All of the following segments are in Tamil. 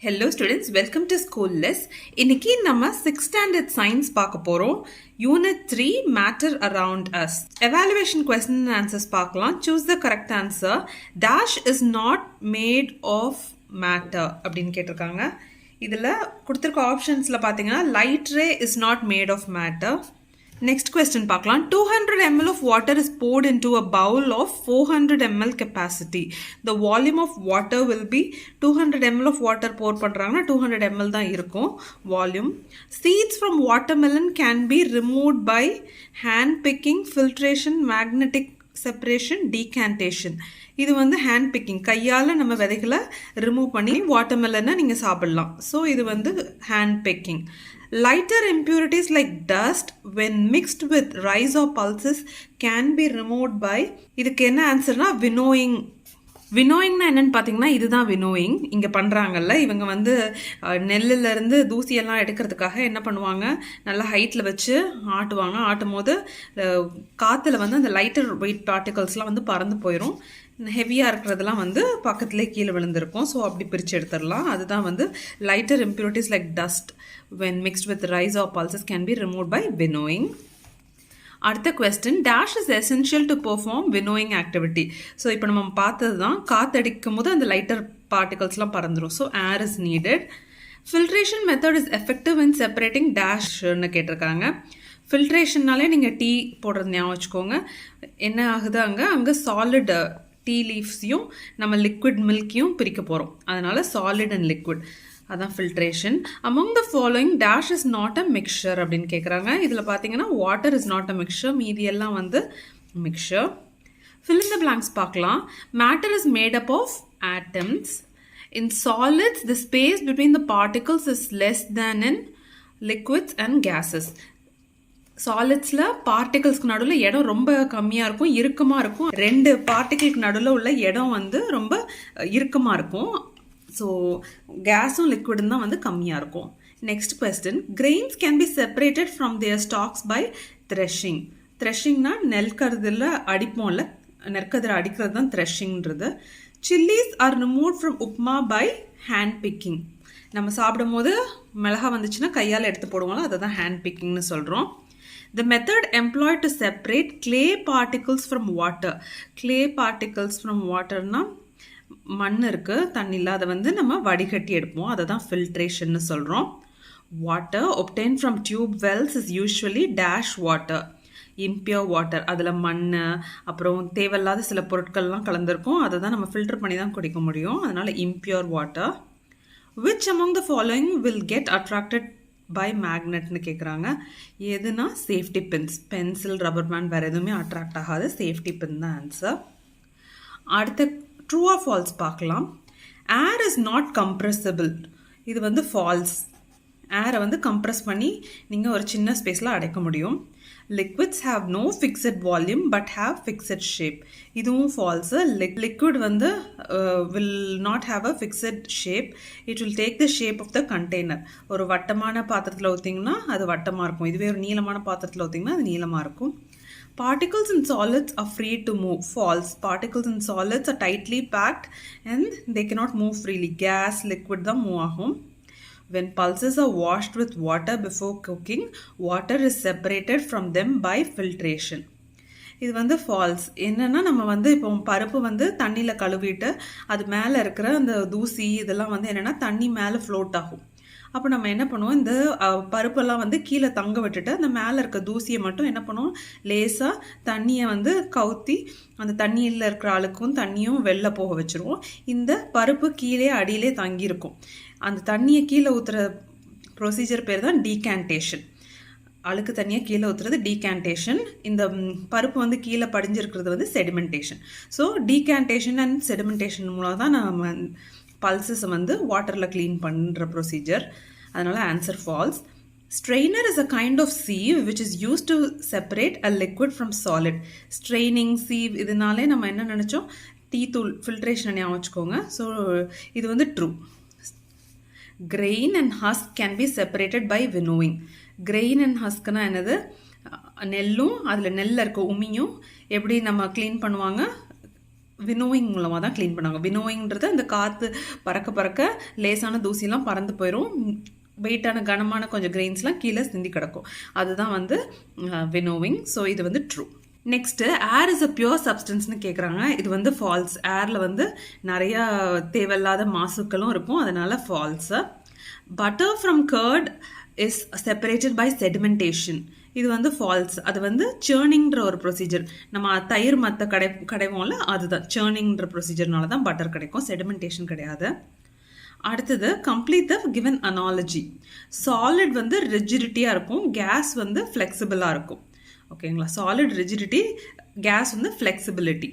Hello students, welcome to School List. இன்னைக்கு நம்ம 6th standard science பார்க்க போறோம். Unit 3 Matter Around Us. Evaluation question and answers பார்க்கலாம். Choose the correct answer. Dash is not made of matter அப்படின்னு கேட்டிருக்காங்க. இதுல கொடுத்திருக்க ஆப்ஷன்ஸ்ல பாத்தீங்கன்னா light ray is not made of matter. Next question பார்க்கலாம். 200 ml of water is poured into a bowl of 400 ml capacity. The volume of water will be 200 ml of water pour பண்றாங்கன்னா 200 ml தான் இருக்கும் volume. Seeds from watermelon can be removed by hand picking, filtration, magnetic separation, decantation. இது வந்து hand picking, கையால நம்ம விதைகளை ரிமூவ் பண்ணி வாட்டர்மெலனை நீங்க சாப்பிடலாம். ஸோ இது வந்து hand picking. Lighter impurities like dust when mixed with rice or pulses can be removed by, இதுக்கு என்ன ஆன்சர்னா வினோயிங். வினோயிங்னா என்னன்னு பார்த்தீங்கன்னா இதுதான் வினோயிங் இங்கே பண்ணுறாங்கல்ல. இவங்க வந்து நெல்லிலேருந்து தூசியெல்லாம் எடுக்கிறதுக்காக என்ன பண்ணுவாங்க, நல்லா ஹைட்டில் வச்சு ஆட்டுவாங்க. ஆட்டும் போது காற்றுல வந்து அந்த லைட்டர் வெயிட் பார்ட்டிகல்ஸ்லாம் வந்து பறந்து போயிடும். ஹெவியாக இருக்கிறதுலாம் வந்து பக்கத்துலேயே கீழே விழுந்திருக்கும். ஸோ அப்படி பிரித்து எடுத்துடலாம். அதுதான் வந்து lighter impurities like dust when mixed with rice or pulses can be removed by winnowing. அடுத்த question, dash is essential to perform winnowing activity. So இப்போ நம்ம பார்த்தது தான், காற்றடிக்கும் போது அந்த லைட்டர் பார்ட்டிகல்ஸ்லாம் பறந்துடும். So air is needed. Filtration method is effective in separating டேஷ்னு கேட்டிருக்காங்க. ஃபில்ட்ரேஷன்னாலே நீங்கள் டீ போடுறது ஞாபகம் வச்சுக்கோங்க. என்ன ஆகுது, அங்கே சாலிட் டீ லீவ்ஸையும் நம்ம லிக்விட் மில்க்கையும் பிரிக்க போகிறோம். அதனால சாலிட் அண்ட் லிக்விட், அதான் filtration. Among the following dash is not a mixture அப்படின்னு கேட்குறாங்க. இதில் பார்த்தீங்கன்னா water is not a mixture, மீதி எல்லாம் வந்து mixture. fill in the blanks பார்க்கலாம். Matter is made up of atoms. in solids the space between the particles is less than in liquids and gases. சாலிட்ஸில் பார்ட்டிகல்ஸ்க்கு நடுவில் இடம் ரொம்ப கம்மியாக இருக்கும், இறுக்கமாக இருக்கும். ரெண்டு பார்ட்டிகிளுக்கு நடுவில் உள்ள இடம் வந்து ரொம்ப இறுக்கமாக இருக்கும். ஸோ கேஸும் லிக்விடும் தான் வந்து கம்மியாக இருக்கும். Next question, grains can be separated from their stalks by threshing. த்ரெஷிங்னா நெல்கருதில் அடிப்போம்ல, நெற்கதில் அடிக்கிறது தான் த்ரெஷிங்கிறது. Chillies are remove from upma by hand picking. நம்ம சாப்பிடும் போது மிளகா வந்துச்சுன்னா கையால் எடுத்து போடுவோம்ல, அதை தான் ஹேண்ட் பிக்கிங்னு சொல்கிறோம். The method employed to separate clay particles from water. Clay particles from waterனா மண் இருக்கு தண்ணியில், அதை வந்து நம்ம வடிகட்டி எடுப்போம், அதை தான் ஃபில்ட்ரேஷன்னு சொல்கிறோம். Water obtained from tube wells is usually dash water, impure water. அதில் மண் அப்புறம் தேவையில்லாத சில பொருட்கள்லாம் கலந்துருக்கும், அதை தான் நம்ம ஃபில்டர் பண்ணி தான் குடிக்க முடியும். அதனால் impure water. Which among the following will get attracted by மேக்னெட்னு கேட்குறாங்க. எதுனா safety pins, pencil, rubber band, வேறு எதுவுமே அட்ராக்ட் ஆகாது. சேஃப்டி பின் தான் ஆன்சர். அடுத்த ட்ரூ ஆர் ஃபால்ஸ் பார்க்கலாம். Air is not compressible. இது வந்து ஃபால்ஸ். ஏரை வந்து கம்ப்ரெஸ் பண்ணி நீங்கள் ஒரு சின்ன ஸ்பேஸில் அடைக்க முடியும். Liquids have no fixed volume but have fixed shape. இதுவும் ஃபால்ஸு. லிக்விட் வந்து will not have a fixed shape. It will take the shape of the container. ஒரு வட்டமான பாத்திரத்தில் ஊற்றிங்கன்னா அது வட்டமாக இருக்கும், இதுவே ஒரு நீளமான பாத்திரத்தில் ஊற்றிங்கன்னா அது நீளமாக இருக்கும். Particles in solids are free to move. False. Particles in solids are tightly packed and they cannot move freely. Gas, liquid தான் மூவ் ஆகும். When pulses are washed with water before cooking, water is separated from them by filtration. இது வந்து ஃபால்ஸ். என்னென்னா நம்ம வந்து இப்போ பருப்பு வந்து தண்ணியில் கழுவிட்டு அது மேலே இருக்கிற அந்த தூசி இதெல்லாம் வந்து என்னென்னா தண்ணி மேலே ஃப்ளோட் ஆகும். அப்போ நம்ம என்ன பண்ணுவோம், இந்த பருப்பெல்லாம் வந்து கீழே தங்க விட்டுட்டு அந்த மேலே இருக்க தூசியை மட்டும் என்ன பண்ணுவோம், லேசாக தண்ணியை வந்து கவுத்தி அந்த தண்ணியில் இருக்கிற அழுக்கும் தண்ணியும் வெளில போக வச்சுருவோம். இந்த பருப்பு கீழே அடியிலே தங்கியிருக்கும். அந்த தண்ணியை கீழே ஊற்றுற ப்ரொசீஜர் பேர் தான் டீகேண்டேஷன். அழுக்கு தண்ணியை கீழே ஊற்றுறது டீகேண்டேஷன். இந்த பருப்பு வந்து கீழே படிஞ்சிருக்கிறது வந்து sedimentation. So decantation and sedimentation மூலம் தான் நம்ம பல்சஸை வந்து வாட்டரில் க்ளீன் பண்ணுற ப்ரொசீஜர். அதனால் answer falls. Strainer is a kind of sieve which is used to separate a liquid from solid. Straining, sieve, இதனாலே நம்ம என்ன நினச்சோம், டீ தூள் ஃபில்ட்ரேஷன் ஞாபகம் வச்சுக்கோங்க. ஸோ இது வந்து true. Grain and husk can be separated by winnowing. Grain and huskனா என்னது, நெல்லும் அதில் நெல்லில் இருக்க உமியும் எப்படி நம்ம க்ளீன் பண்ணுவாங்க, வினோயிங் மூலமாக தான் க்ளீன் பண்ணுவாங்க. வினோயிங்கிறது அந்த காற்று பறக்க பறக்க லேசான தூசிலாம் பறந்து போயிடும், வெயிட்டான கனமான கொஞ்சம் கிரெயின்ஸ்லாம் கீழே சிந்தி கிடக்கும். அதுதான் வந்து வினோவிங். ஸோ இது வந்து true. Next air is a pure சப்ஸ்டன்ஸ்னு கேட்குறாங்க. இது வந்து ஃபால்ஸ். ஏரில் வந்து நிறையா தேவையில்லாத மாசுக்களும் இருக்கும், அதனால் false. Butter from curd is separated by sedimentation. இது வந்து ஃபால்ஸ். அது வந்து சேர்னிங்ன்ற ஒரு ப்ரொசீஜர். நம்ம தயிர் மற்ற கடைவோம்ல, அதுதான் சேர்னிங்ன்ற ப்ரொசீஜர்னால தான் பட்டர் கிடைக்கும், செடிமெண்டேஷன் கிடையாது. அடுத்தது complete the given analogy. Solid வந்து ரிஜிடிட்டியாக இருக்கும், கேஸ் வந்து ஃப்ளெக்சிபிளாக இருக்கும். ஓகேங்களா? சாலிட் ரிஜிடிட்டி, கேஸ் வந்து flexibility.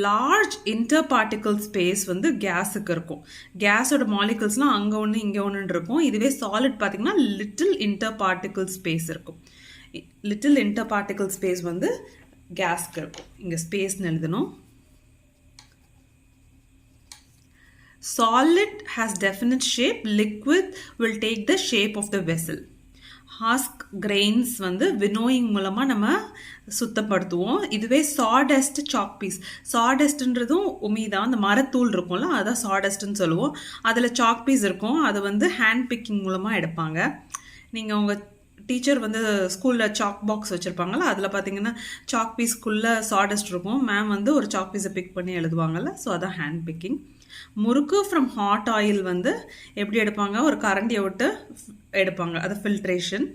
Large inter particle space வந்து கேஸுக்கு இருக்கும். கேஸோட மாலிகல்ஸ்லாம் அங்கே ஒன்று இங்கே ஒன்று இருக்கும். இதுவே சாலிட் பார்த்திங்கன்னா லிட்டில் இன்டர் பார்ட்டிகல் ஸ்பேஸ் இருக்கும். லிட்டில் இன்டர் பார்ட்டிகல் ஸ்பேஸ் வந்து கேஸ்க்கு இருக்கும். இங்கே ஸ்பேஸ்னு எழுதணும். Solid has definite shape. Liquid will take the shape of the vessel. Husk grains வந்து வினோயிங் மூலமாக நம்ம சுத்தப்படுத்துவோம். இதுவே சாடஸ்ட், சாக் பீஸ். சாடஸ்ட்ன்றதும் உமிதான், அந்த மரத்தூள் இருக்கும்ல, அதான் சாடஸ்ட்ன்னு சொல்லுவோம். அதில் சாக் பீஸ் இருக்கும், அதை வந்து ஹேண்ட் பிக்கிங் மூலமாக எடுப்பாங்க. நீங்கள் உங்கள் டீச்சர் வந்து ஸ்கூலில் சாக் பாக்ஸ் வச்சுருப்பாங்கள்ல, அதில் பார்த்தீங்கன்னா சாக் பீஸ்க்குள்ளே சாடஸ்ட் இருக்கும். மேம் வந்து ஒரு சாக் பீஸை பிக் பண்ணி எழுதுவாங்கள்ல, ஸோ அதான் ஹேண்ட் பிக்கிங். முறுக்கு ஃப்ரம் ஹாட் ஆயில் வந்து எப்படி எடுப்பாங்க, ஒரு கரண்டியை விட்டு எடுப்பாங்க, அது ஃபில்ட்ரேஷன்.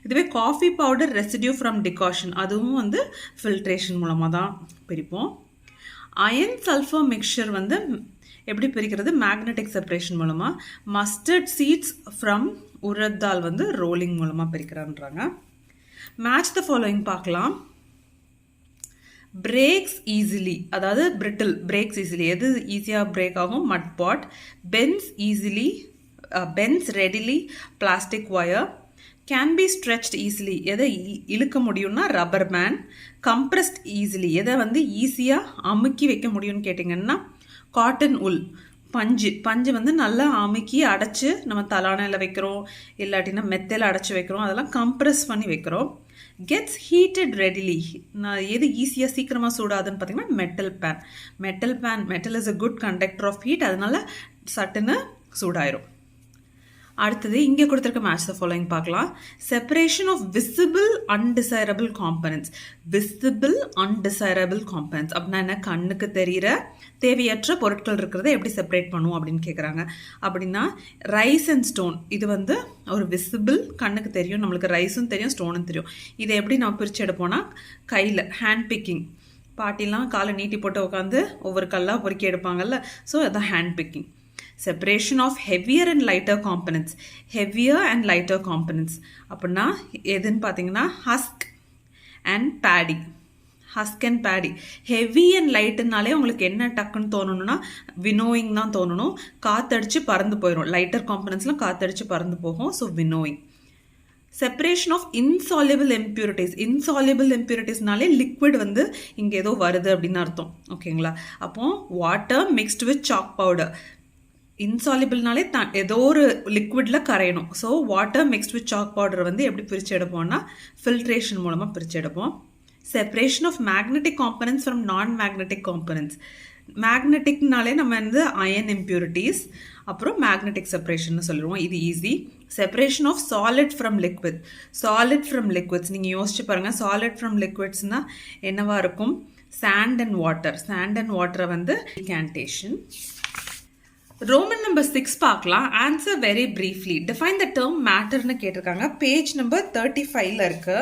இதுவே coffee powder residue from decoction, அதுவும் வந்து ஃபில்ட்ரேஷன் மூலமாக தான் பிரிப்போம். அயன் சல்ஃபர் மிக்சர் வந்து எப்படி பிரிக்கிறது, மேக்னெட்டிக் செப்பரேஷன் மூலமாக. மஸ்டர்ட் சீட்ஸ் ஃப்ரம் உரத்தால் வந்து ரோலிங் மூலமாக பிரிக்கிறான்றாங்க. மேட்ச் த ஃபாலோயிங் பார்க்கலாம். பிரேக்ஸ் ஈஸிலி, அதாவது பிரிட்டில் பிரேக்ஸ் ஈஸிலி. எது ஈஸியாக பிரேக் ஆகும், mud pot. Bends easily, bends readily, plastic wire. Can be stretched easily, எதை இழுக்க முடியும்னா ரப்பர் பேண்ட். கம்ப்ரஸ்ட் ஈஸிலி, எதை வந்து ஈஸியாக அமுக்கி வைக்க முடியும்னு கேட்டிங்கன்னா காட்டன் உல். பஞ்சு வந்து நல்லா அமுக்கி அடைச்சி நம்ம தலானையில் வைக்கிறோம், இல்லாட்டினா மெத்தையில் அடைச்சி வைக்கிறோம், அதெல்லாம் கம்ப்ரெஸ் பண்ணி வைக்கிறோம். கெட்ஸ் ஹீட்டட் ரெடிலி, நான் எது ஈஸியாக சீக்கிரமாக சூடாதுன்னு பார்த்தீங்கன்னா metal pan. Metal is a good conductor of heat, அதனால சட்டுன்னு சூடாயிரும். அடுத்தது இங்கே கொடுத்துருக்க மேட்ச் த ஃபாலோயிங் பார்க்கலாம். Separation of visible undesirable components. Visible undesirable components அப்படின்னா என்ன, கண்ணுக்கு தெரிகிற தேவையற்ற பொருட்கள் இருக்கிறத எப்படி செப்பரேட் பண்ணுவோம் அப்படின்னு கேட்குறாங்க. அப்படின்னா ரைஸ் அண்ட் ஸ்டோன், இது வந்து ஒரு விசிபிள், கண்ணுக்கு தெரியும், நம்மளுக்கு ரைஸும் தெரியும் ஸ்டோனும் தெரியும். இதை எப்படி நம்ம பிரித்து எடுப்போம்னா கையில் ஹேண்ட் பிக்கிங். பாட்டிலாம் காலை நீட்டி போட்டு உட்காந்து ஒவ்வொரு கல்லாக பொறுக்கி எடுப்பாங்கல்ல, ஸோ அதான் hand picking. Separation of heavier and lighter components. Heavier and lighter components அப்படின்னா எதுன்னு பார்த்தீங்கன்னா husk and paddy. Husk and paddy. Heavy and லைட்டுனாலே உங்களுக்கு என்ன டக்குன்னு தோணணும்னா வினோயிங் தான் தோணணும். காற்றடிச்சு பறந்து போயிடும். லைட்டர் காம்பனன்ட்ஸ்லாம் காற்றடிச்சு பறந்து போகும், so winnowing. Separation of insoluble impurities. Insoluble இம்ப்யூரிட்டிஸ்னாலே லிக்விட் வந்து இங்கே ஏதோ வருது அப்படின்னு அர்த்தம். ஓகேங்களா? அப்போ water mixed with chalk powder. இன்சாலிபிள்னாலே ஏதோ ஒரு லிக்விடில் கரையணும். So water mixed with chalk powder வந்து எப்படி பிரித்து எடுப்போம்னா ஃபில்ட்ரேஷன் மூலமாக பிரித்து எடுப்போம். Separation of magnetic components from non magnetic components. மேக்னெட்டிக்னாலே நம்ம வந்து அயன் இம்ப்யூரிட்டிஸ், அப்புறம் மேக்னெட்டிக் செப்பரேஷன் சொல்லுவோம், இது easy. Separation of solid from liquid. Solid from liquids நீங்கள் யோசிச்சு பாருங்கள். சாலிட் ஃப்ரம் லிக்விட்ஸ்னால் என்னவா இருக்கும், sand and water. Sand and வாட்டரை வந்து டிகான்டேஷன். ரோமன் நம்பர் 6 பார்க்கலாம். Answer very briefly. Define the term மேட்டர்னு கேட்டிருக்காங்க. பேஜ் நம்பர் 35ல் இருக்கு.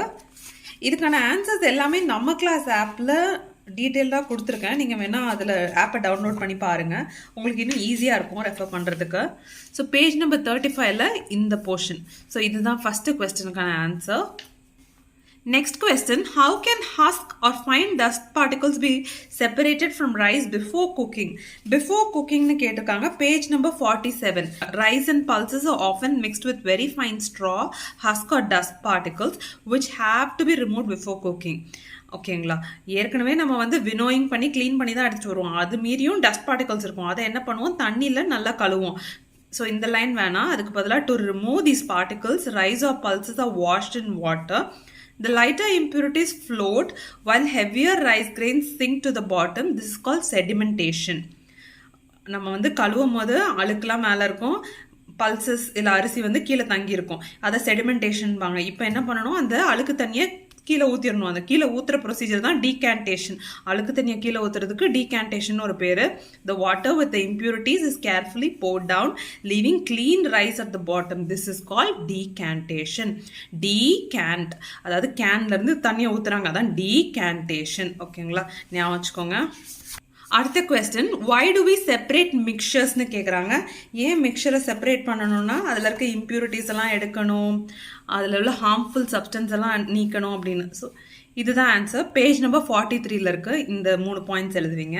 இதுக்கான ஆன்சர்ஸ் எல்லாமே நம்ம கிளாஸ் ஆப்பில் டீட்டெயில்டாக கொடுத்துருக்கேன். நீங்கள் வேணால் அதில் ஆப்பை டவுன்லோட் பண்ணி பாருங்கள், உங்களுக்கு இன்னும் ஈஸியாக இருக்கும் ரெஃபர் பண்ணுறதுக்கு. ஸோ பேஜ் நம்பர் 35ல் இந்த போர்ஷன். ஸோ இதுதான் ஃபஸ்ட்டு கொஸ்டினுக்கான answer. Next question, how can husk or fine dust particles be separated from rice before cooking? Before cooking னு கேட்டிருக்காங்க. Page number 47. Rice and pulses are often mixed with very fine straw, husk or dust particles which have to be removed before cooking. ஓகேங்களா? ஏற்கனவே நம்ம வந்து வினோயிங் பண்ணி க்ளீன் பண்ணி தான் எடுத்துகிட்டு வருவோம். அது மீறியும் டஸ்ட் பார்ட்டிகல்ஸ் இருக்கும். அதை என்ன பண்ணுவோம், தண்ணியில் நல்லா கழுவோம். ஸோ இந்த லைன் வேணாம், அதுக்கு பதிலாக to remove these particles rice or pulses are washed in water The lighter impurities float while heavier rice grains sink to the bottom. This is called sedimentation. நம்ம வந்து கழுவும் போது அழுக்கெல்லாம் மேலே இருக்கும், பல்சஸ் இல்லை அரிசி வந்து கீழே தங்கி இருக்கும், அதை செடிமெண்டேஷன் வாங்க. இப்போ என்ன பண்ணணும், அந்த அழுக்கு தண்ணியை கீழே ஊற்றிடணும். அந்த கீழே ஊற்றுற ப்ரொசீஜர் தான் டீகேண்டேஷன். அழுக்கு தண்ணியை கீழே ஊற்றுறதுக்கு டீகேண்டேஷன் ஒரு பேர். The water with the impurities is carefully poured down leaving clean rice at the bottom. This is called decantation. Decant, அதாவது கேன்லேருந்து தண்ணியை ஊற்றுறாங்க, அதான் decantation. ஓகேங்களா, ஞாபகம் வச்சுக்கோங்க. அடுத்த question, why do we separate mixtures-னு கேட்குறாங்க. ஏன் மிக்சரை செப்பரேட் பண்ணணும்னா அதில் இருக்க இம்ப்யூரிட்டிஸ் எல்லாம் எடுக்கணும், அதில் உள்ள ஹார்ம்ஃபுல் சப்ஸ்டன்ஸ் எல்லாம் நீக்கணும் அப்படின்னு. ஸோ இதுதான் ஆன்சர். பேஜ் நம்பர் 43ல் இருக்குது. இந்த 3 பாயிண்ட்ஸ் எழுதுவீங்க.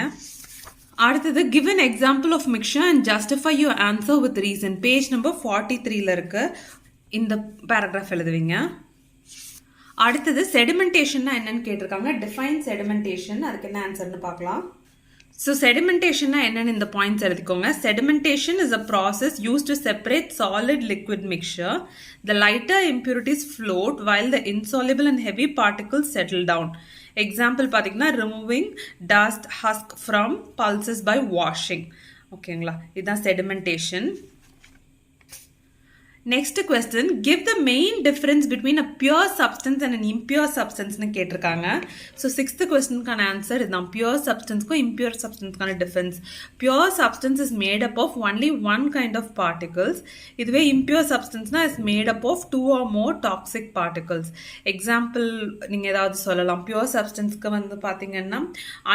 அடுத்தது, give an example of mixture and justify your answer with reason. Page number 43ல் இருக்குது. இந்த பேராகிராஃப் எழுதுவீங்க. அடுத்தது, செடிமெண்டேஷன்னா என்னன்னு கேட்டிருக்காங்க. டிஃபைன் செடிமெண்டேஷன், அதுக்கு என்ன ஆன்சர்னு பார்க்கலாம். So sedimentation என்னன்னு இந்த பாயிண்ட்ஸ் எழுதிக்கோங்க. Sedimentation is a process used to separate solid liquid mixture. The lighter impurities float while the insoluble and heavy particles settle down. Example பார்த்தீங்கன்னா, removing dust husk from pulses by washing. ஓகேங்களா, இதுதான் sedimentation. Next question, give the main difference between a pure substance and an impure substance னு கேட்டிருக்காங்க. ஸோ 6th கொஸ்டினுக்கான ஆன்சர் இதுதான். பியூர் சப்ஸ்டன்ஸ்க்கும் இம்பியூர் சப்ஸ்டன்ஸ்க்கான difference. Pure substance is made up of only one kind of particles. இதுவே இம்பியூர் சப்ஸ்டன்ஸ்னா is made up of 2 or more toxic particles. Example நீங்கள் ஏதாவது சொல்லலாம். பியூர் சப்ஸ்டன்ஸ்க்கு வந்து பார்த்தீங்கன்னா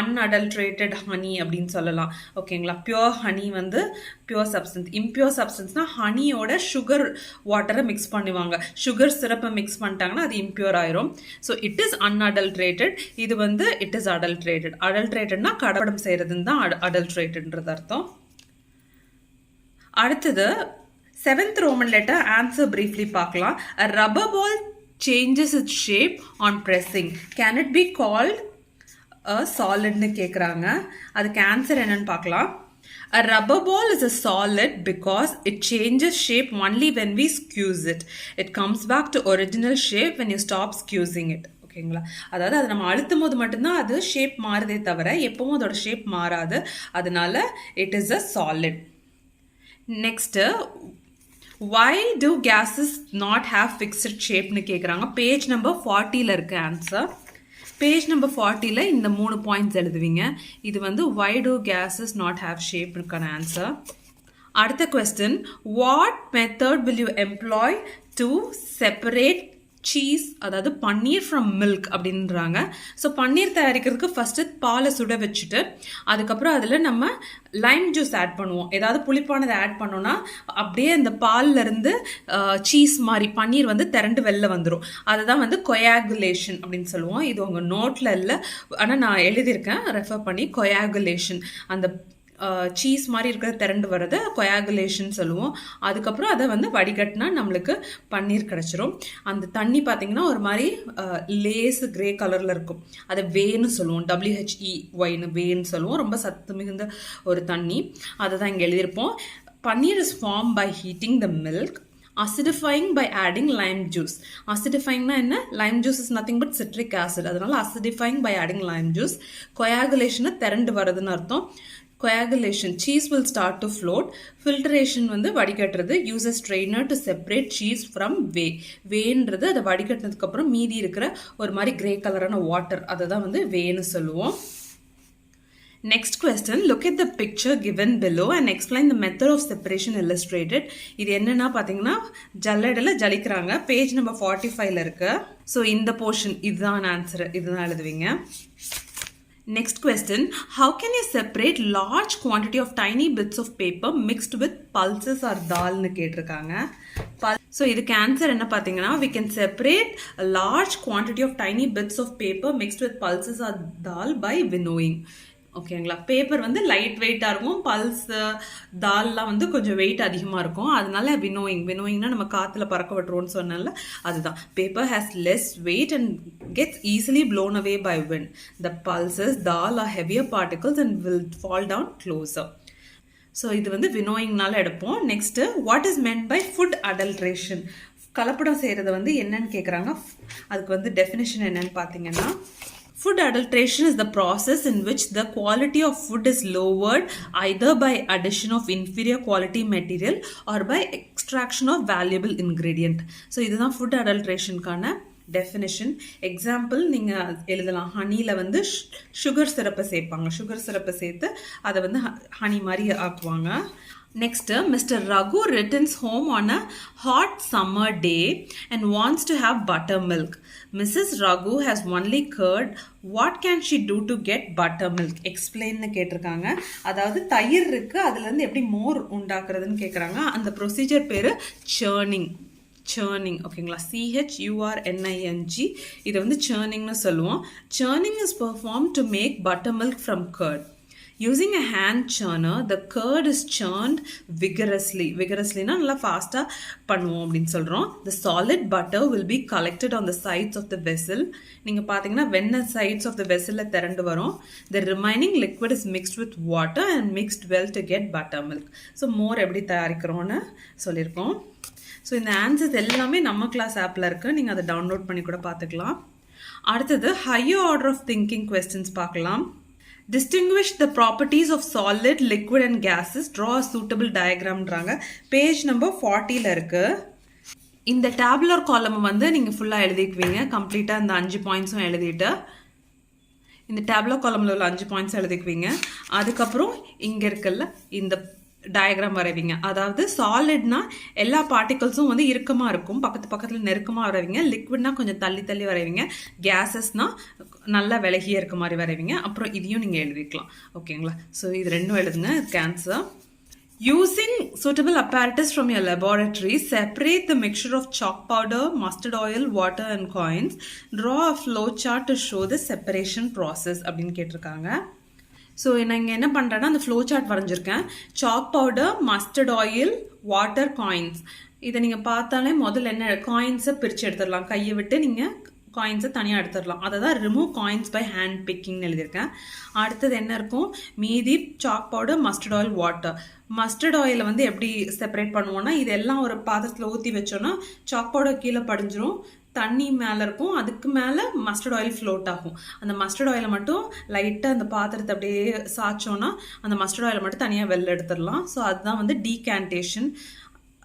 அன்அடல்ட்ரேட்டட் ஹனி அப்படின்னு சொல்லலாம். ஓகேங்களா, பியூர் ஹனி வந்து பியூர் சப்ஸ்டன்ஸ். இம்பியூர் சப்ஸ்டன்ஸ்னா ஹனியோட சுகர் வாட்டரை மிக்ஸ் பண்ணுவாங்க. சுகர் சிரப்பை மிக்ஸ் பண்ணிட்டாங்கன்னா அது இம்பியூர் ஆயிரும். So it is unadulterated. இது வந்து இட் இஸ் அடல்ட்ரேட்டட். அடல்ட்ரேட்டட்னா கடப்படம் செய்யறதுன்னு தான் அடல்ட்ரேட்டட்ன்றது அர்த்தம். அடுத்தது 7th Roman letter answer briefly பார்க்கலாம். A rubber ball changes its shape on pressing. Can it be called a solid-னு கேட்குறாங்க. அதுக்கு ஆன்சர் என்னன்னு பார்க்கலாம். A rubber ball is a solid because it changes shape only when we squeeze it. It comes back to original shape when you stop squeezing it. ஓகேங்களா, அதாவது அது நம்ம அழுத்தும் போது மட்டும்தான் அது ஷேப் மாறுதே தவிர எப்பவும் அதோட ஷேப் மாறாது. அதனால it is a solid. Next, why do gases not have fixed shape-னு கேட்குறாங்க. பேஜ் நம்பர் 40ல் இருக்கு ஆன்சர். பேஜ் நம்பர் 40ல் இந்த 3 பாயிண்ட்ஸ் எழுதுவீங்க. இது வந்து why do gases not have shape-னுக்கான ஆன்சர். அடுத்த question, what method will you employ to separate cheese, அதாவது பன்னீர் ஃப்ரம் மில்க் அப்படின்றாங்க. ஸோ பன்னீர் தயாரிக்கிறதுக்கு ஃபஸ்ட்டு பாலை சுட வச்சுட்டு அதுக்கப்புறம் அதில் நம்ம லைம் ஜூஸ் ஆட் பண்ணுவோம். ஏதாவது புளிப்பானதை ஆட் பண்ணோன்னா அப்படியே அந்த பால்லேருந்து சீஸ் மாதிரி பன்னீர் வந்து திரண்டு வெளில வந்துடும். அதை தான் வந்து கொயாகுலேஷன் அப்படின்னு சொல்லுவோம். இது உங்கள் நோட்டில் இல்லை, ஆனால் நான் எழுதியிருக்கேன் ரெஃபர் பண்ணி. கொயாகுலேஷன், அந்த சீஸ் மாதிரி இருக்கிறத திரண்டு வர்றதை கொயாகுலேஷன் சொல்லுவோம். அதுக்கப்புறம் அதை வந்து வடிகட்டினா நம்மளுக்கு பன்னீர் கிடச்சிரும். அந்த தண்ணி பார்த்திங்கன்னா ஒரு மாதிரி லேஸ் கிரே கலரில் இருக்கும். அதை வேன்னு சொல்லுவோம். WHEYன்னு வேன்னு சொல்லுவோம். ரொம்ப சத்து மிகுந்த ஒரு தண்ணி. அதை தான் இங்கே எழுதியிருப்போம். Paneer is form by heating the milk, acidifying by adding lime juice. Acidifying na enna? Lime juice is nothing but citric acid. அதனால acidifying by adding lime juice. Coagulation திரண்டு வரதுன்னு அர்த்தம். Coagulation, cheese will start to float. Filtration வந்து வடிகட்டுறது. Use a strainer to separate cheese from whey. wheyன்றது அதை வடிகட்டினதுக்கு அப்புறம் மீதி இருக்கிற ஒரு மாதிரி கிரே கலரான வாட்டர், அதை தான் வந்து wheyன்னு சொல்லுவோம். Next question, look at the picture given below and explain the method of separation illustrated. இது என்னன்னா பார்த்தீங்கன்னா ஜல்லடல ஜலிக்கிறாங்க. பேஜ் நம்பர் 45ல இருக்கு. ஸோ இந்த போர்ஷன் இதுதான் ஆன்சர், இதுதான் எழுதுவீங்க. Next question, how can you separate large quantity of tiny bits of paper mixed with pulses or dal-னு கேட்டிருக்காங்க. ஸோ இதுக்கு ஆன்சர் என்ன பார்த்தீங்கன்னா, we can separate a large quantity of tiny bits of paper mixed with pulses or dal by winnowing. ஓகேங்களா, பேப்பர் வந்து லைட் வெயிட்டாக இருக்கும், பல்ஸ் தால்லாம் வந்து கொஞ்சம் வெயிட் அதிகமாக இருக்கும். அதனால வினோயிங்னா நம்ம காற்றுல பறக்க விட்டுருவோம்னு சொன்னால அதுதான். Paper has less weight and gets easily blown away by wind. The pulses, dal are heavier particles and will fall down closer. So இது வந்து வினோயிங்னால எடுப்போம். Next, what is meant by food adulteration? கலப்படம் செய்கிறது வந்து என்னன்னு கேட்குறாங்க. அதுக்கு வந்து டெஃபினிஷன் என்னன்னு பார்த்தீங்கன்னா, food adulteration is the process in which the quality of food is lowered either by addition of inferior quality material or by extraction of valuable ingredient. So இதுதான் food adulterationக்கான டெஃபினிஷன். எக்ஸாம்பிள் நீங்கள் எழுதலாம். ஹனியில் வந்து சுகர் சிரப்பை சேர்ப்பாங்க. சுகர் சிரப்பை சேர்த்து அதை வந்து ஹனி மாதிரி ஆக்குவாங்க. Next, Mr. Raghu returns home on a hot summer day and wants to have buttermilk. Mrs. Raghu has only curd. What can she do to get buttermilk? Explain னு கேட்டிருக்காங்க. அதாவது தயிர் இருக்கு, அதுலேருந்து எப்படி மோர் உண்டாக்குறதுன்னு கேட்குறாங்க. அந்த ப்ரொசீஜர் பேர் churning. ஓகேங்களா? CHURNING. இதை வந்து churningனு சொல்லுவோம். Churning is performed to make buttermilk from curd. Using a hand churner, the curd is churned vigorously. Vigorously-na நல்லா ஃபாஸ்ட்டாக பண்ணுவோம் அப்படின்னு சொல்கிறோம். The solid butter will be collected on the sides of the vessel. நீங்கள் பார்த்தீங்கன்னா வெண்ணெய் sides of the vessel திரண்டு வரும். The remaining liquid is mixed with water and mixed well to get buttermilk. So more எப்படி தயாரிக்கிறோன்னு சொல்லியிருக்கோம். ஸோ இந்த ஆன்சர்ஸ் எல்லாமே நம்ம கிளாஸ் ஆப்பில் இருக்குது. நீங்கள் அதை டவுன்லோட் பண்ணி கூட பார்த்துக்கலாம். அடுத்தது higher order of thinking questions பார்க்கலாம். Distinguish the properties of solid, liquid and gases. Draw a suitable diagramன்றாங்க. பேஜ் நம்பர் 40ல இருக்கு. இந்த டேபுலர் காலம் வந்து நீங்கள் ஃபுல்லாக எழுதிக்குவீங்க. கம்ப்ளீட்டாக இந்த 5 பாயிண்ட்ஸும் எழுதிட்டு இந்த டேபுலர் காலமில் உள்ள 5 பாயிண்ட்ஸ் எழுதிக்குவீங்க. அதுக்கப்புறம் இங்கே இருக்குல்ல இந்த டயக்ராம் வரைவீங்க. அதாவது சாலிட்னா எல்லா பார்ட்டிகல்ஸும் வந்து இறுக்கமாக இருக்கும், பக்கத்தில் நெருக்கமாக வரைவீங்க. லிக்விட்னா கொஞ்சம் தள்ளி வரைவீங்க. கேஸஸ்னா நல்லா விலகியே இருக்க மாதிரி வரைவீங்க. அப்புறம் இதையும் நீங்கள் எழுதிக்கலாம். ஓகேங்களா? ஸோ இது ரெண்டும் எழுதுங்க. இதுக்கு answer. Using suitable apparatus from your laboratory, separate the mixture of chalk powder, mustard oil, water and coins. Draw a flow chart to show the separation process அப்படின்னு கேட்டிருக்காங்க. ஸோ நான் இங்கே என்ன பண்ணுறேன்னா அந்த ஃப்ளோ சார்ட் வரைஞ்சிருக்கேன். Chalk powder, mustard oil, water, coins. இதை நீங்கள் பார்த்தாலே முதல்ல என்ன காயின்ஸை பிரித்து எடுத்துடலாம். கையை விட்டு நீங்கள் காயின்ஸை தனியாக எடுத்துடலாம். அதை தான் ரிமூவ் காயின்ஸ் பை ஹேண்ட் பிக்கிங்னு எழுதியிருக்கேன். அடுத்தது என்ன இருக்கும்? மீதி chalk powder, mustard oil, water. Mustard ஆயிலை வந்து எப்படி செப்பரேட் பண்ணுவோன்னா, இதெல்லாம் ஒரு பாத்திரத்தில் ஊற்றி வச்சோன்னா சாக் பவுடர் கீழே படிஞ்சிரும், தண்ணி மேலே இருக்கும், அதுக்கு மேலே மஸ்டர்ட் ஆயில் ஃப்ளோட் ஆகும். அந்த மஸ்டர்ட் ஆயிலை மட்டும் லைட்டாக அந்த பாத்திரத்தை அப்படியே சாய்ச்சோன்னா அந்த மஸ்டர்ட் ஆயிலை மட்டும் தனியாக வெளில எடுத்துடலாம். ஸோ அதுதான் வந்து டீகேண்டேஷன்.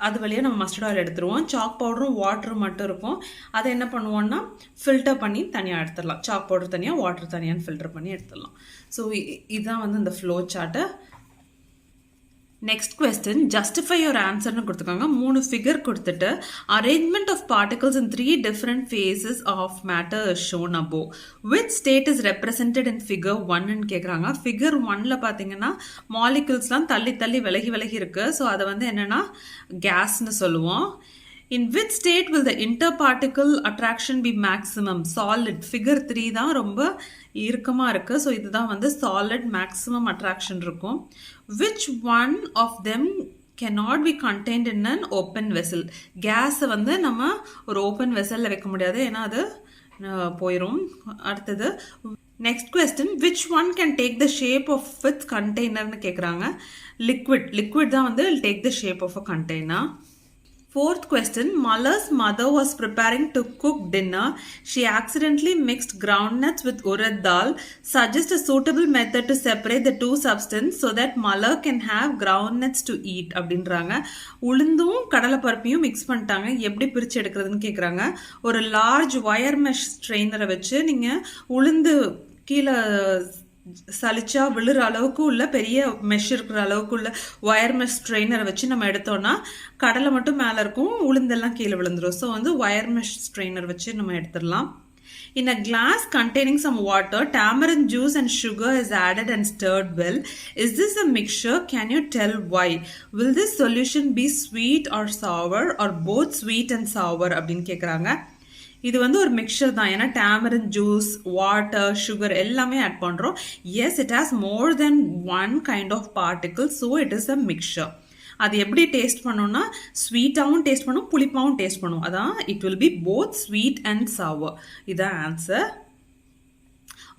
அது வழியாக நம்ம மஸ்டர்ட் ஆயில் எடுத்துருவோம். சாக் பவுடரும் வாட்டரும் மட்டும் இருக்கும். அதை என்ன பண்ணுவோன்னா ஃபில்டர் பண்ணி தனியாக எடுத்துடலாம். சாக் பவுடர் தனியாக, வாட்டர் தனியாக ஃபில்டர் பண்ணி எடுத்துடலாம். ஸோ இதுதான் வந்து இந்த ஃப்ளோ சார்ட்டை. நெக்ஸ்ட் கொஸ்டின், ஜஸ்டிஃபை யுவர் ஆன்சர்னு கொடுத்துருக்காங்க. 3 ஃபிகர் கொடுத்துட்டு arrangement of particles in 3 different phases of matter is shown above. Which state is represented in figure 1ன்னு கேட்குறாங்க. ஃபிகர் 1ல் பார்த்தீங்கன்னா மாலிகுல்ஸ்லாம் தள்ளி விலகி இருக்கு. ஸோ அதை வந்து என்னன்னா கேஸ்ன்னு சொல்லுவோம். In which state will the interparticle attraction be maximum? Solid. Figure 3 தான் ரொம்ப இறுக்கமாக இருக்குது. ஸோ இதுதான் வந்து solid maximum attraction இருக்கும். Which one of them cannot be contained in an open vessel? கேஸை வந்து நம்ம ஒரு ஓப்பன் வெசலில் வைக்க முடியாது, ஏன்னா அது போயிடும். அடுத்தது next question, which one can take the shape of its கண்டெய்னர்னு கேட்குறாங்க. லிக்விட் தான் வந்து take the shape of a container. Fourth question, Mala's mother was preparing to cook dinner. She accidentally mixed groundnuts with urad dal. Suggest a suitable method to separate the two substances so that Mala can have groundnuts to eat. அப்படின்றாங்க. உளுந்தும் கடலைப்பருப்பையும் மிக்ஸ் பண்ணிட்டாங்க, எப்படி பிரித்து எடுக்கிறதுன்னு கேட்குறாங்க. ஒரு லார்ஜ் ஒயர் மெஷ் ஸ்ட்ரெயினரை வச்சு நீங்கள் உளுந்து கீழே சலிச்சா விழுற அளவுக்கு உள்ள பெரிய மெஷ் இருக்கிற அளவுக்கு உள்ள ஒயர் மெஷ் ஸ்ட்ரெயினரை வச்சு நம்ம எடுத்தோம்னா கடலை மட்டும் மேலே இருக்கும், உளுந்தெல்லாம் கீழே விழுந்துடும். ஸோ வந்து ஒயர் மெஷ் ஸ்ட்ரெயினர் வச்சு நம்ம எடுத்துடலாம். In a glass containing some water, tamarind juice and sugar is added and stirred well. Is this a mixture? Can you tell why? Will this solution be sweet or sour or both sweet and sour? அப்படின்னு கேட்குறாங்க. இது வந்து ஒரு மிக்சர் தான், ஏன்னா டேமரின் ஜூஸ், வாட்டர், சுகர் எல்லாமே ஆட் பண்ணுறோம். Yes, it has more than one kind of particle, so it is a mixture. அது எப்படி டேஸ்ட் பண்ணோம்னா ஸ்வீட்டாகவும் டேஸ்ட் பண்ணும், புளிப்பாகவும் டேஸ்ட் பண்ணும். அதான் it will be both sweet and சவர். இதான் ஆன்சர்.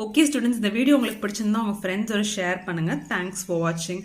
ஓகே ஸ்டூடெண்ட்ஸ், இந்த வீடியோ உங்களுக்கு பிடிச்சிருந்தா உங்கள் ஃப்ரெண்ட்ஸோட ஷேர் பண்ணுங்கள். தேங்க்ஸ் ஃபார் வாட்சிங்.